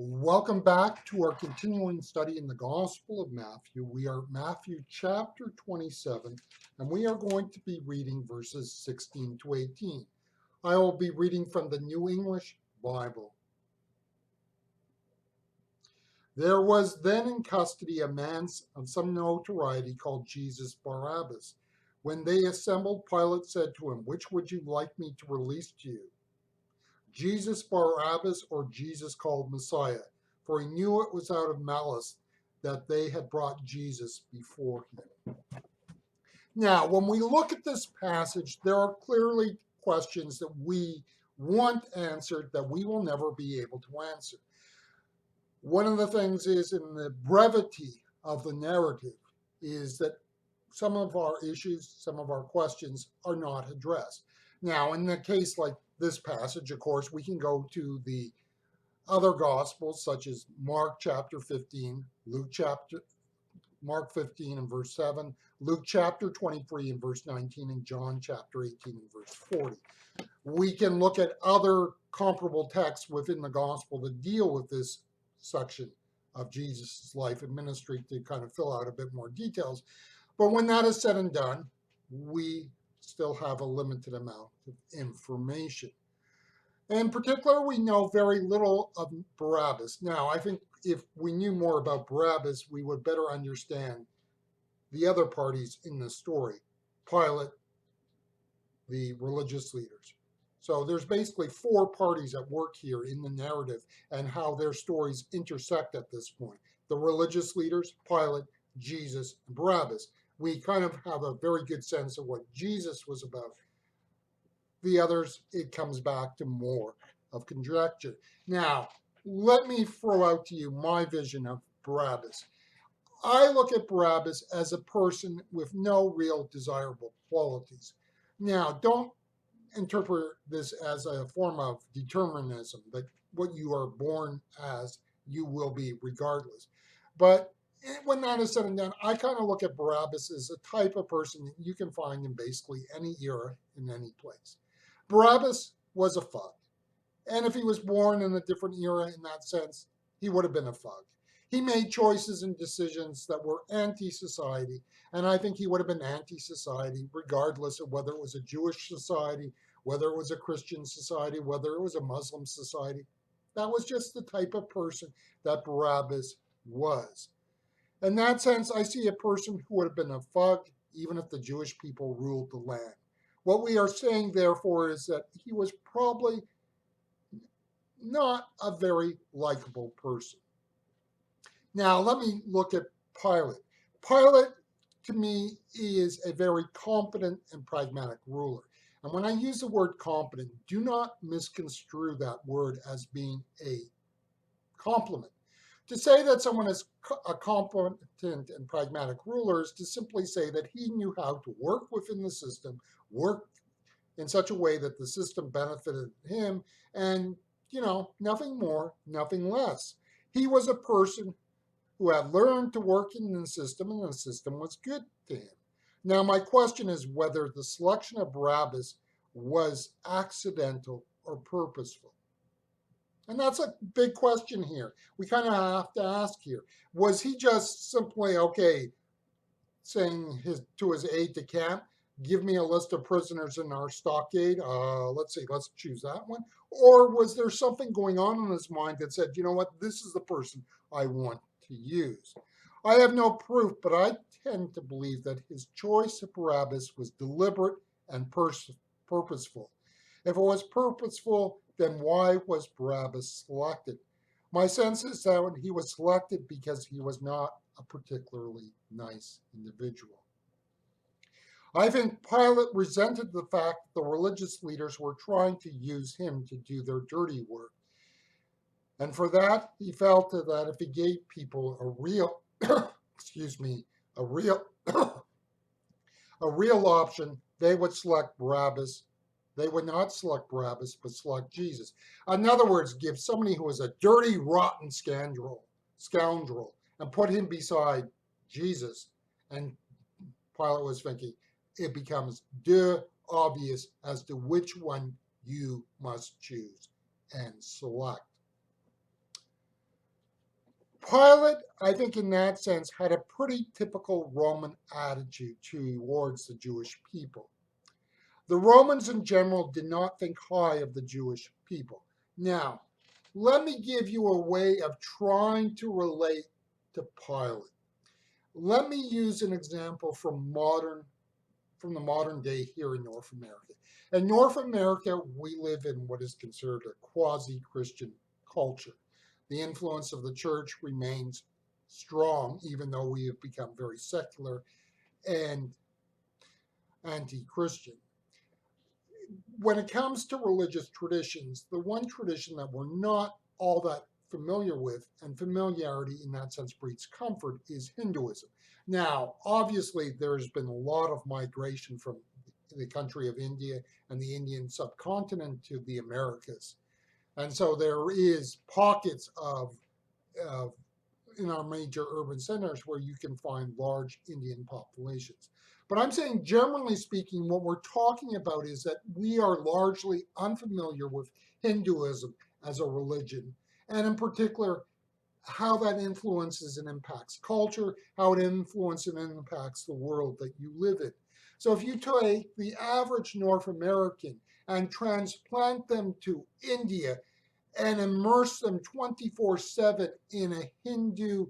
Welcome back to our continuing study in the Gospel of Matthew. We are at Matthew chapter 27, and we are going to be reading verses 16 to 18. I will be reading from the New English Bible. There was then in custody a man of some notoriety called Jesus Barabbas. When they assembled, Pilate said to him, "Which would you like me to release to you? Jesus Barabbas or Jesus called Messiah?" For he knew it was out of malice that they had brought Jesus before him. Now, when we look at this passage, there are clearly questions that we want answered that we will never be able to answer. One of the things is in the brevity of the narrative is that some of our issues, some of our questions are not addressed. Now, in a case like this passage, of course, we can go to the other gospels such as Mark chapter 15, Mark 15 and verse 7, Luke chapter 23 and verse 19, and John chapter 18 and verse 40. We can look at other comparable texts within the gospel that deal with this section of Jesus' life and ministry to kind of fill out a bit more details. But when that is said and done, we still have a limited amount of information. In particular, we know very little of Barabbas. Now, I think if we knew more about Barabbas, we would better understand the other parties in the story: Pilate, the religious leaders. So there's basically four parties at work here in the narrative and how their stories intersect at this point: the religious leaders, Pilate, Jesus, and Barabbas. We kind of have a very good sense of what Jesus was about. The others, it comes back to more of conjecture. Now, let me throw out to you my vision of Barabbas. I look at Barabbas as a person with no real desirable qualities. Now, don't interpret this as a form of determinism, that what you are born as, you will be regardless. But when that is said and done, I kind of look at Barabbas as a type of person that you can find in basically any era, in any place. Barabbas was a thug. And if he was born in a different era in that sense, he would have been a thug. He made choices and decisions that were anti-society, and I think he would have been anti-society regardless of whether it was a Jewish society, whether it was a Christian society, whether it was a Muslim society. That was just the type of person that Barabbas was. In that sense, I see a person who would have been a thug even if the Jewish people ruled the land. What we are saying, therefore, is that he was probably not a very likable person. Now, let me look at Pilate. Pilate, to me, is a very competent and pragmatic ruler. And when I use the word competent, do not misconstrue that word as being a compliment. To say that someone is a competent and pragmatic ruler is to simply say that he knew how to work within the system, work in such a way that the system benefited him, and, nothing more, nothing less. He was a person who had learned to work in the system, and the system was good to him. Now, my question is whether the selection of Barabbas was accidental or purposeful. And that's a big question here. We kind of have to ask here. Was he just simply, saying to his aide de camp, give me a list of prisoners in our stockade? Let's choose that one. Or was there something going on in his mind that said, you know what, this is the person I want to use? I have no proof, but I tend to believe that his choice of Barabbas was deliberate and purposeful. If it was purposeful, then why was Barabbas selected? My sense is that he was selected because he was not a particularly nice individual. I think Pilate resented the fact that the religious leaders were trying to use him to do their dirty work. And for that, he felt that if he gave people a real, a real, a real option, they would select Barabbas. They would not select Barabbas, but select Jesus. In other words, give somebody who is a dirty, rotten scoundrel, and put him beside Jesus. And Pilate was thinking, it becomes obvious as to which one you must choose and select. Pilate, I think in that sense, had a pretty typical Roman attitude towards the Jewish people. The Romans in general did not think high of the Jewish people. Now, let me give you a way of trying to relate to Pilate. Let me use an example from the modern day here in North America. In North America, we live in what is considered a quasi-Christian culture. The influence of the church remains strong, even though we have become very secular and anti-Christian. When it comes to religious traditions, the one tradition that we're not all that familiar with, and familiarity in that sense breeds comfort, is Hinduism. Now, obviously, there's been a lot of migration from the country of India and the Indian subcontinent to the Americas. And so there is pockets of in our major urban centers where you can find large Indian populations. But I'm saying, generally speaking, what we're talking about is that we are largely unfamiliar with Hinduism as a religion, and in particular, how that influences and impacts culture, how it influences and impacts the world that you live in. So if you take the average North American and transplant them to India and immerse them 24/7 in a Hindu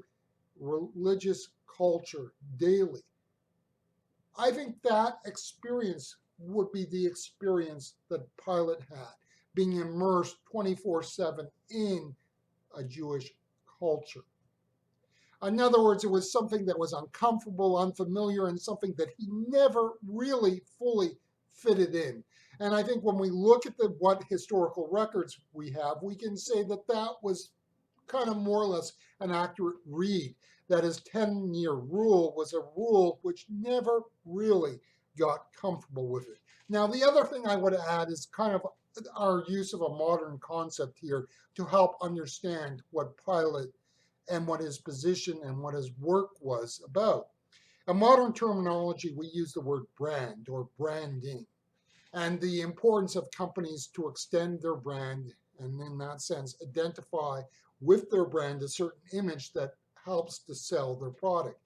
religious culture daily, I think that experience would be the experience that Pilate had, being immersed 24/7 in a Jewish culture. In other words, it was something that was uncomfortable, unfamiliar, and something that he never really fully fitted in. And I think when we look at what historical records we have, we can say that that was kind of more or less an accurate read. That his 10-year rule was a rule which never really got comfortable with it. Now, the other thing I would add is kind of our use of a modern concept here to help understand what Pilate and what his position and what his work was about. In modern terminology, we use the word brand or branding, and the importance of companies to extend their brand and, in that sense, identify with their brand a certain image that helps to sell their product.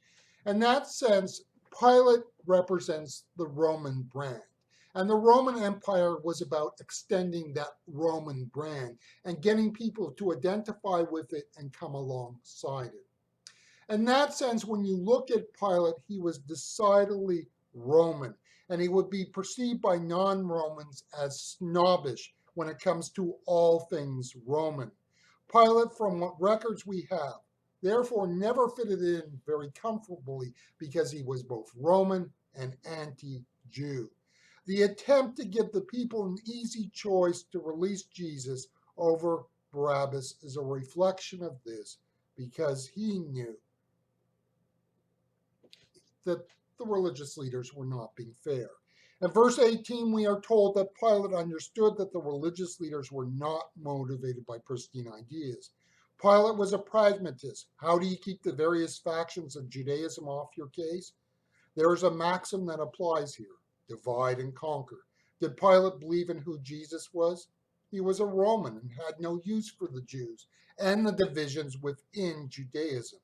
In that sense, Pilate represents the Roman brand. And the Roman Empire was about extending that Roman brand and getting people to identify with it and come alongside it. In that sense, when you look at Pilate, he was decidedly Roman, and he would be perceived by non-Romans as snobbish when it comes to all things Roman. Pilate, from what records we have, therefore never fitted in very comfortably because he was both Roman and anti-Jew. The attempt to give the people an easy choice to release Jesus over Barabbas is a reflection of this, because he knew that the religious leaders were not being fair. In verse 18, we are told that Pilate understood that the religious leaders were not motivated by pristine ideas. Pilate was a pragmatist. How do you keep the various factions of Judaism off your case? There is a maxim that applies here: divide and conquer. Did Pilate believe in who Jesus was? He was a Roman and had no use for the Jews and the divisions within Judaism.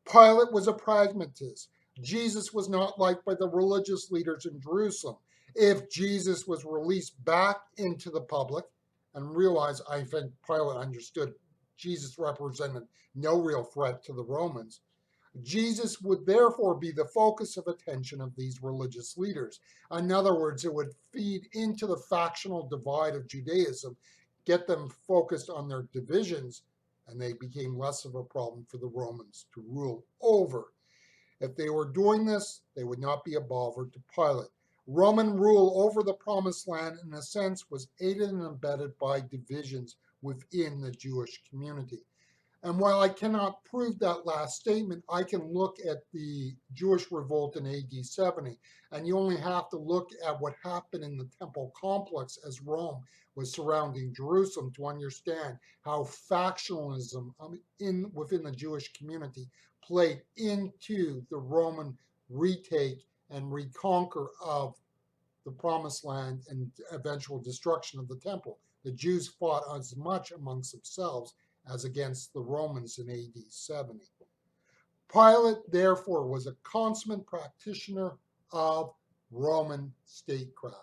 Pilate was a pragmatist. Jesus was not liked by the religious leaders in Jerusalem. If Jesus was released back into the public, and realize, I think Pilate understood Jesus represented no real threat to the Romans, Jesus would therefore be the focus of attention of these religious leaders. In other words, it would feed into the factional divide of Judaism, get them focused on their divisions, and they became less of a problem for the Romans to rule over. If they were doing this, they would not be a bother to Pilate. Roman rule over the Promised Land, in a sense, was aided and abetted by divisions within the Jewish community. And while I cannot prove that last statement, I can look at the Jewish revolt in AD 70, and you only have to look at what happened in the temple complex as Rome was surrounding Jerusalem to understand how factionalism within the Jewish community played into the Roman retake and reconquer of the Promised Land and eventual destruction of the temple. The Jews fought as much amongst themselves as against the Romans in AD 70. Pilate, therefore, was a consummate practitioner of Roman statecraft.